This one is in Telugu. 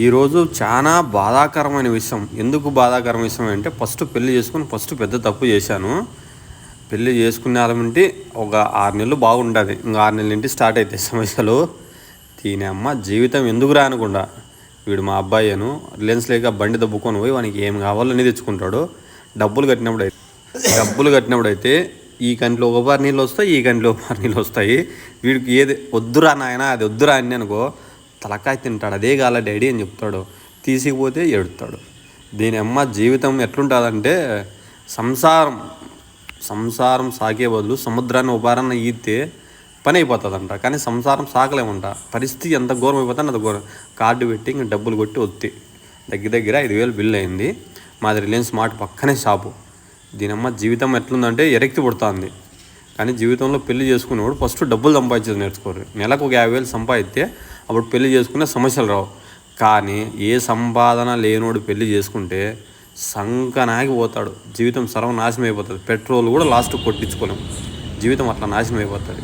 ఈరోజు చాలా బాధాకరమైన విషయం. ఎందుకు బాధాకరమైన విషయం అంటే ఫస్ట్ పెళ్లి చేసుకుని పెద్ద తప్పు చేశాను. పెళ్లి చేసుకున్నారంటే ఒక 6 నెలలు బాగుంటుంది. ఇంకా 6 నెలల నుండి స్టార్ట్ అవుతాయి సమస్యలు. దీని అమ్మ జీవితం ఎందుకు రానకుండా వీడు మా అబ్బాయిను రిలయన్స్ లేక బండి దబ్బుకొని పోయి వానికి ఏం కావాలో అని తెచ్చుకుంటాడు. డబ్బులు కట్టినప్పుడు అయితే ఈ కంటిలో ఒక బారి నీళ్ళు వస్తాయి, ఈ కంటిలో ఒక బారి నీళ్ళు వస్తాయి. వీడికి ఏది వద్దురా నాయన అది వద్దురా అని అనుకో తలకాయ తింటాడు. అదే కాల డాడీ అని చెప్తాడు. తీసుకుపోతే ఏడుతాడు. దీని అమ్మ జీవితం ఎట్లుంటుందంటే సంసారం సాగే బదులు సముద్రాన్ని ఉపారన్న ఈతే పని అయిపోతుందంట. కానీ సంసారం సాగలేమంట. పరిస్థితి ఎంత ఘోరం అయిపోతుంది అంత ఘోరం. కార్డు పెట్టి ఇంకా డబ్బులు కొట్టి వత్తి దగ్గర 5,000 బిల్లు అయింది. మాది రిలయన్స్ మార్ట్ పక్కనే షాపు. దీనమ్మ జీవితం ఎట్లుందంటే ఎరెక్తి పుడుతుంది. కానీ జీవితంలో పెళ్లి చేసుకునేవాడు ఫస్ట్ డబ్బులు సంపాదించేది నేర్చుకోరు. నెలకు ఒక 50,000 సంపాదిస్తే అప్పుడు పెళ్లి చేసుకునే సమస్యలు రావు. కానీ ఏ సంపాదన లేనోడు పెళ్లి చేసుకుంటే సంకనాగి పోతాడు. జీవితం సర్వనాశనం అయిపోతుంది. పెట్రోల్ కూడా లాస్ట్ కొట్టించుకోలేము. జీవితం అట్లా నాశనం అయిపోతుంది.